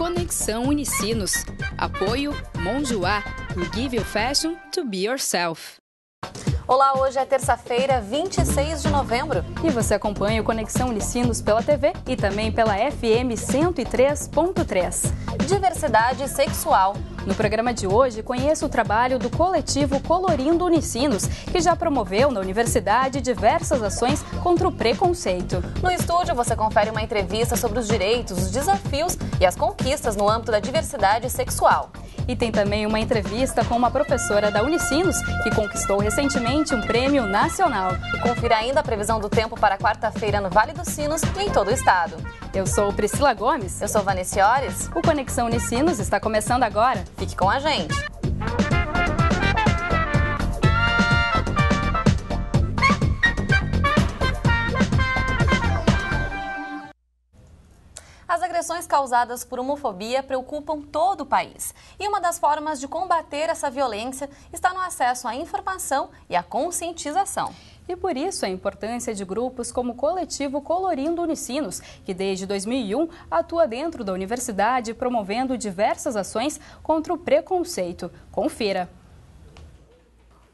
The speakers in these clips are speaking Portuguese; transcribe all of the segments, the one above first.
Conexão Unicinos. Apoio Monjoá. We give you fashion to be yourself. Olá, hoje é terça-feira, 26 de novembro. E você acompanha o Conexão Unicinos pela TV e também pela FM 103.3. Diversidade sexual. No programa de hoje, conheça o trabalho do coletivo Colorindo Unicinos, que já promoveu na universidade diversas ações contra o preconceito. No estúdio, você confere uma entrevista sobre os direitos, os desafios e as conquistas no âmbito da diversidade sexual. E tem também uma entrevista com uma professora da Unicinos, que conquistou recentemente um prêmio nacional. Confira ainda a previsão do tempo para quarta-feira no Vale dos Sinos e em todo o estado. Eu sou Priscila Gomes. Eu sou Vanessa Ores. O Conexão Unicinos está começando agora. Fique com a gente. As agressões causadas por homofobia preocupam todo o país. E uma das formas de combater essa violência está no acesso à informação e à conscientização. E por isso a importância de grupos como o coletivo Colorindo Unicinos, que desde 2001 atua dentro da universidade promovendo diversas ações contra o preconceito. Confira!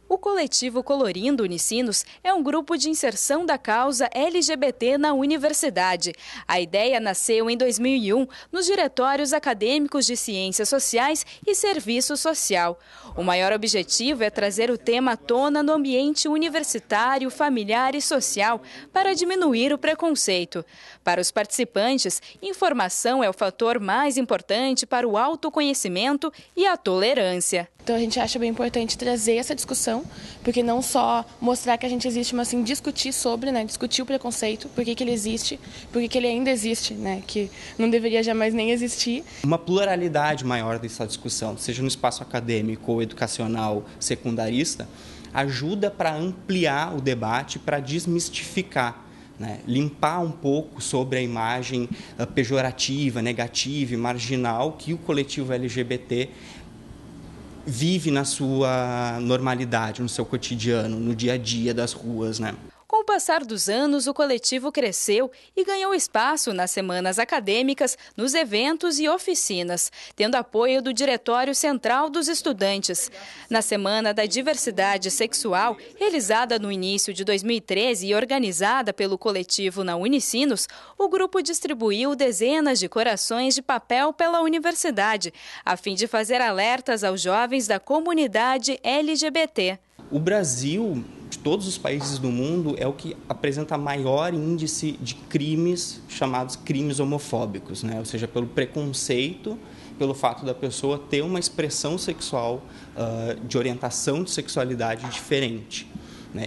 O coletivo Colorindo Unicinos é um grupo de inserção da causa LGBT na universidade. A ideia nasceu em 2001 nos diretórios acadêmicos de Ciências Sociais e Serviço Social. O maior objetivo é trazer o tema à tona no ambiente universitário, familiar e social para diminuir o preconceito. Para os participantes, informação é o fator mais importante para o autoconhecimento e a tolerância. Então a gente acha bem importante trazer essa discussão, porque não só mostrar que a gente existe, mas sim discutir sobre, discutir o preconceito, por que ele existe, por que ele ainda existe, que não deveria jamais nem existir. Uma pluralidade maior dessa discussão, seja no espaço acadêmico ou educacional secundarista, ajuda para ampliar o debate, para desmistificar. Limpar um pouco sobre a imagem pejorativa, negativa e marginal que o coletivo LGBT vive na sua normalidade, no seu cotidiano, no dia a dia das ruas, Com o passar dos anos, o coletivo cresceu e ganhou espaço nas semanas acadêmicas, nos eventos e oficinas, tendo apoio do Diretório Central dos Estudantes. Na Semana da Diversidade Sexual, realizada no início de 2013 e organizada pelo coletivo na Unicinos, o grupo distribuiu dezenas de corações de papel pela universidade, a fim de fazer alertas aos jovens da comunidade LGBT. O Brasil, de todos os países do mundo, é o que apresenta maior índice de crimes chamados crimes homofóbicos, ou seja, pelo preconceito, pelo fato da pessoa ter uma expressão sexual de orientação de sexualidade diferente.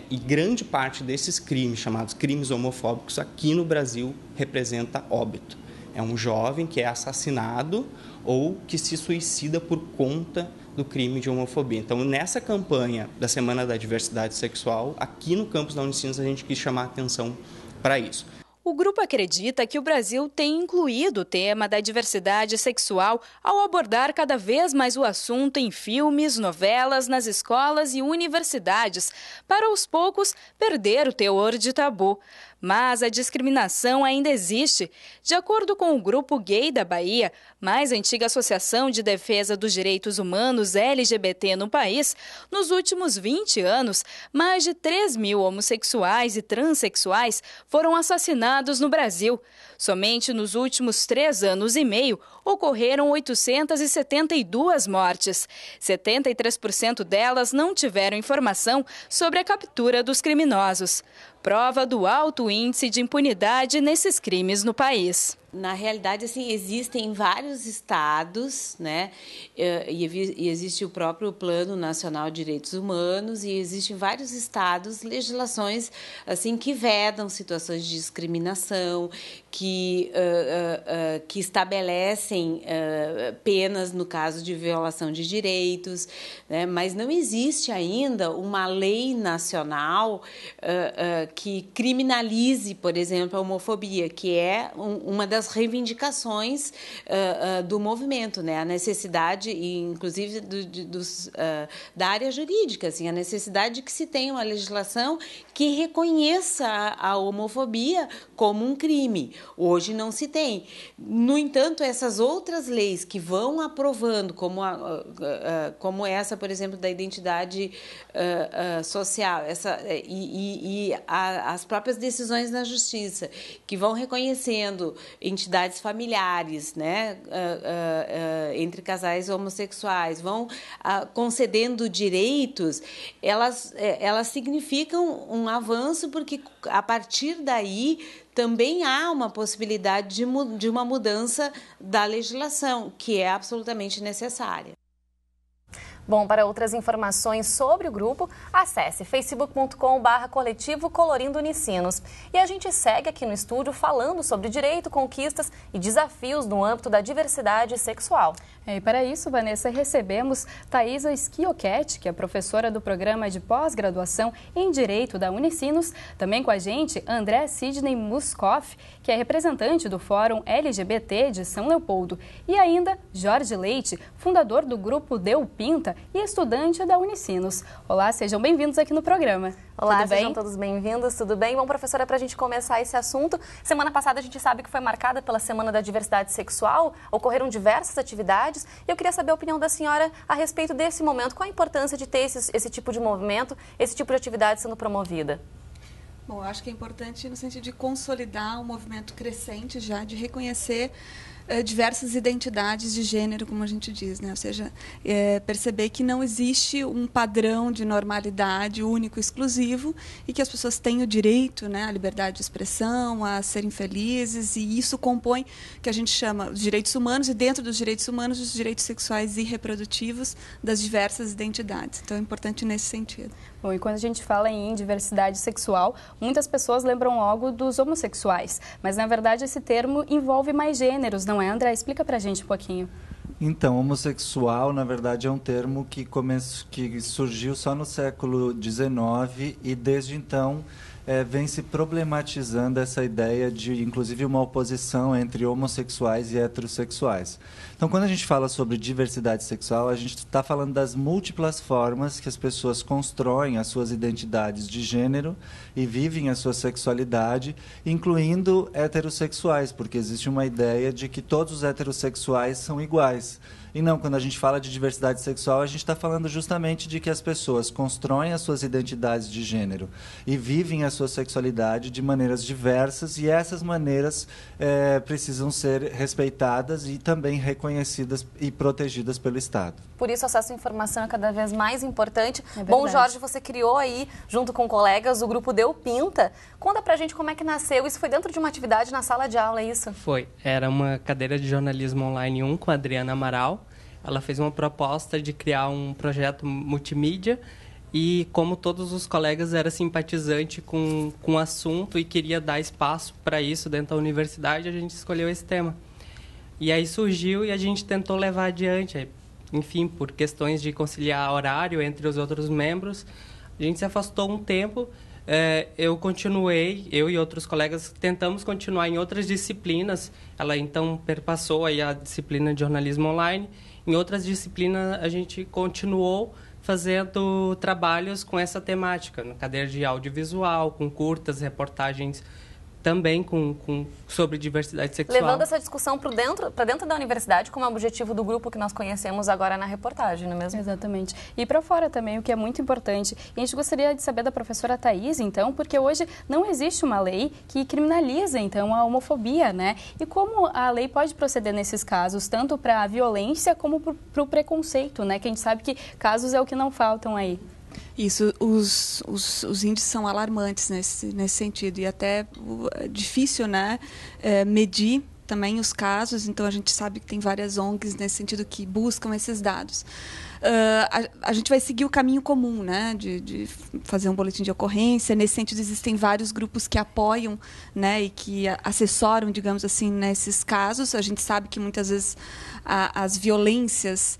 E grande parte desses crimes, chamados crimes homofóbicos, aqui no Brasil representa óbito. É um jovem que é assassinado ou que se suicida por conta do crime de homofobia. Então, nessa campanha da Semana da Diversidade Sexual, aqui no campus da Unicinos, a gente quis chamar a atenção para isso. O grupo acredita que o Brasil tem incluído o tema da diversidade sexual ao abordar cada vez mais o assunto em filmes, novelas, nas escolas e universidades, para aos poucos perder o teor de tabu. Mas a discriminação ainda existe. De acordo com o Grupo Gay da Bahia, mais antiga associação de defesa dos direitos humanos LGBT no país, nos últimos 20 anos, mais de 3.000 homossexuais e transexuais foram assassinados no Brasil. Somente nos últimos 3 anos e meio, ocorreram 872 mortes. 73% delas não tiveram informação sobre a captura dos criminosos. Prova do alto índice de impunidade nesses crimes no país. Na realidade, existem vários estados, e existe o próprio Plano Nacional de Direitos Humanos e existem vários estados, legislações que vedam situações de discriminação, que estabelecem penas no caso de violação de direitos, mas não existe ainda uma lei nacional que criminalize, por exemplo, a homofobia, que é uma das reivindicações do movimento, a necessidade, inclusive da área jurídica, a necessidade de que se tenha uma legislação que reconheça a homofobia como um crime. Hoje não se tem. No entanto, essas outras leis que vão aprovando, como essa, por exemplo, da identidade social, as próprias decisões na justiça, que vão reconhecendo entidades familiares, né, entre casais homossexuais, vão concedendo direitos, elas significam um avanço, porque a partir daí também há uma possibilidade de uma mudança da legislação, que é absolutamente necessária. Bom, para outras informações sobre o grupo, acesse facebook.com/coletivo Colorindo Unicinos. E a gente segue aqui no estúdio falando sobre direito, conquistas e desafios no âmbito da diversidade sexual. E para isso, Vanessa, recebemos Thaisa Schiochetti, que é professora do programa de pós-graduação em Direito da Unicinos. Também com a gente, André Sidney Muskoff, que é representante do Fórum LGBT de São Leopoldo. E ainda, Jorge Leite, fundador do grupo Deu Pinta e estudante da Unicinos. Olá, sejam bem-vindos aqui no programa. Olá, sejam todos bem-vindos, tudo bem? Bom, professora, para a gente começar esse assunto, semana passada a gente sabe que foi marcada pela Semana da Diversidade Sexual, ocorreram diversas atividades e eu queria saber a opinião da senhora a respeito desse momento. Qual a importância de ter esse tipo de movimento, esse tipo de atividade sendo promovida? Bom, eu acho que é importante no sentido de consolidar um movimento crescente já, de reconhecer diversas identidades de gênero, como a gente diz, né? Ou seja, perceber que não existe um padrão de normalidade único, exclusivo, e que as pessoas têm o direito, né, à liberdade de expressão, a serem felizes, e isso compõe o que a gente chama os direitos humanos, e dentro dos direitos humanos, os direitos sexuais e reprodutivos das diversas identidades. Então, é importante nesse sentido. Bom, e quando a gente fala em diversidade sexual, muitas pessoas lembram logo dos homossexuais, mas na verdade esse termo envolve mais gêneros, não é, André? Explica pra gente um pouquinho. Então, homossexual, na verdade, é um termo que surgiu só no século XIX e desde então vem se problematizando essa ideia de, inclusive, uma oposição entre homossexuais e heterossexuais. Então, quando a gente fala sobre diversidade sexual, a gente está falando das múltiplas formas que as pessoas constroem as suas identidades de gênero e vivem a sua sexualidade, incluindo heterossexuais, porque existe uma ideia de que todos os heterossexuais são iguais. E não, quando a gente fala de diversidade sexual, a gente está falando justamente de que as pessoas constroem as suas identidades de gênero e vivem a sua sexualidade de maneiras diversas, e essas maneiras precisam ser respeitadas e também reconhecidas e protegidas pelo Estado. Por isso, o acesso à informação é cada vez mais importante. Bom, Jorge, você criou aí, junto com colegas, o grupo Deu Pinta. Conta pra gente como é que nasceu. Isso foi dentro de uma atividade na sala de aula, é isso? Foi. Era uma cadeira de jornalismo online 1 com a Adriana Amaral. Ela fez uma proposta de criar um projeto multimídia e, como todos os colegas, era simpatizante com o assunto e queria dar espaço para isso dentro da universidade, a gente escolheu esse tema. E aí surgiu e a gente tentou levar adiante. Enfim, por questões de conciliar horário entre os outros membros, a gente se afastou um tempo. Eu e outros colegas tentamos continuar em outras disciplinas. Ela então perpassou aí a disciplina de jornalismo online. Em outras disciplinas, a gente continuou fazendo trabalhos com essa temática, na cadeira de audiovisual, com curtas, reportagens também sobre diversidade sexual. Levando essa discussão para dentro da universidade, como é o objetivo do grupo que nós conhecemos agora na reportagem, não é mesmo? Exatamente. E para fora também, o que é muito importante. E a gente gostaria de saber da professora Thaisa, então, porque hoje não existe uma lei que criminaliza, então, a homofobia, né? E como a lei pode proceder nesses casos, tanto para a violência como para o preconceito, né? Que a gente sabe que casos é o que não faltam aí. Isso, os índices são alarmantes nesse sentido, e até difícil, né, medir também os casos. Então, a gente sabe que tem várias ONGs nesse sentido que buscam esses dados. A gente vai seguir o caminho comum, né, de fazer um boletim de ocorrência. Nesse sentido, existem vários grupos que apoiam, né, e que assessoram, digamos assim, nesses casos. A gente sabe que muitas vezes as violências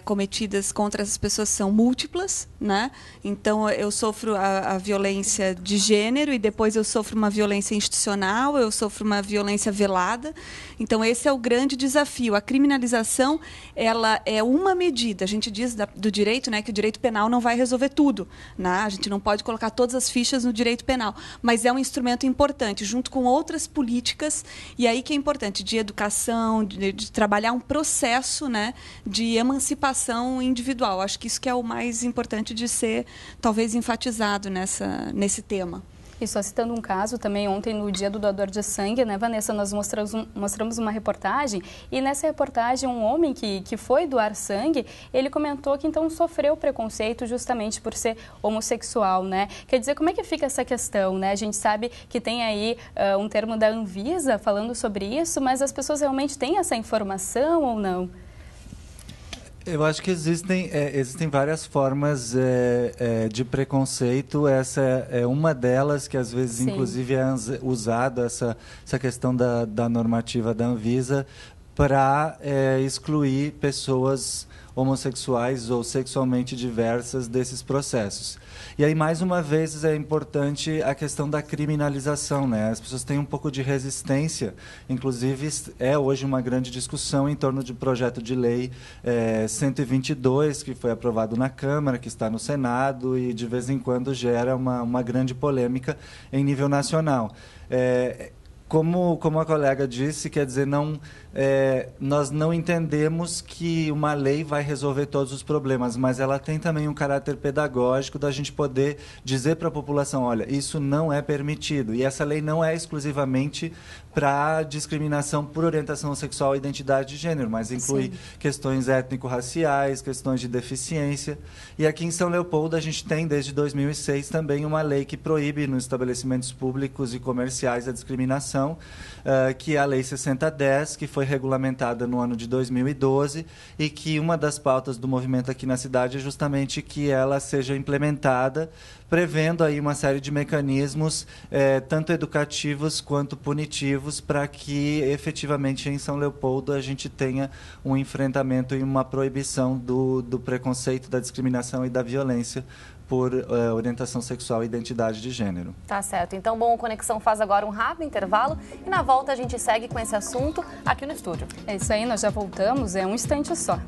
cometidas contra essas pessoas são múltiplas, né? Então, eu sofro a violência de gênero e depois eu sofro uma violência institucional, eu sofro uma violência velada. Então, esse é o grande desafio. A criminalização, ela é uma medida. A gente diz do direito, né, que o direito penal não vai resolver tudo, né? A gente não pode colocar todas as fichas no direito penal, mas é um instrumento importante, junto com outras políticas, e aí que é importante, de educação, de trabalhar um processo, né, de emancipação individual. Acho que isso que é o mais importante de ser, talvez, enfatizado nesse tema. E só citando um caso, também ontem, no Dia do Doador de Sangue, né, Vanessa, nós mostramos uma reportagem, e nessa reportagem um homem que foi doar sangue, ele comentou que então sofreu preconceito justamente por ser homossexual, né? Quer dizer, como é que fica essa questão, né? A gente sabe que tem aí um termo da Anvisa falando sobre isso, mas as pessoas realmente têm essa informação ou não? Eu acho que existem várias formas de preconceito. Essa é uma delas, que às vezes, sim, inclusive, é usada essa questão da normativa da Anvisa para excluir pessoas homossexuais ou sexualmente diversas desses processos. E aí, mais uma vez, é importante a questão da criminalização, né? As pessoas têm um pouco de resistência, inclusive é hoje uma grande discussão em torno de projeto de lei 122, que foi aprovado na Câmara, que está no Senado e de vez em quando gera uma grande polêmica em nível nacional. Como a colega disse, quer dizer, nós não entendemos que uma lei vai resolver todos os problemas, mas ela tem também um caráter pedagógico da gente poder dizer para a população, olha, isso não é permitido. E essa lei não é exclusivamente para discriminação por orientação sexual e identidade de gênero, mas inclui, sim, questões étnico-raciais, questões de deficiência. E aqui em São Leopoldo a gente tem, desde 2006, também uma lei que proíbe nos estabelecimentos públicos e comerciais a discriminação, que é a Lei 6010, que foi regulamentada no ano de 2012 e que uma das pautas do movimento aqui na cidade é justamente que ela seja implementada, prevendo aí uma série de mecanismos, tanto educativos quanto punitivos, para que efetivamente em São Leopoldo a gente tenha um enfrentamento e uma proibição do preconceito, da discriminação e da violência por orientação sexual e identidade de gênero. Tá certo. Então, bom, o Conexão faz agora um rápido intervalo e na volta a gente segue com esse assunto aqui no estúdio. É isso aí, nós já voltamos, é um instante só.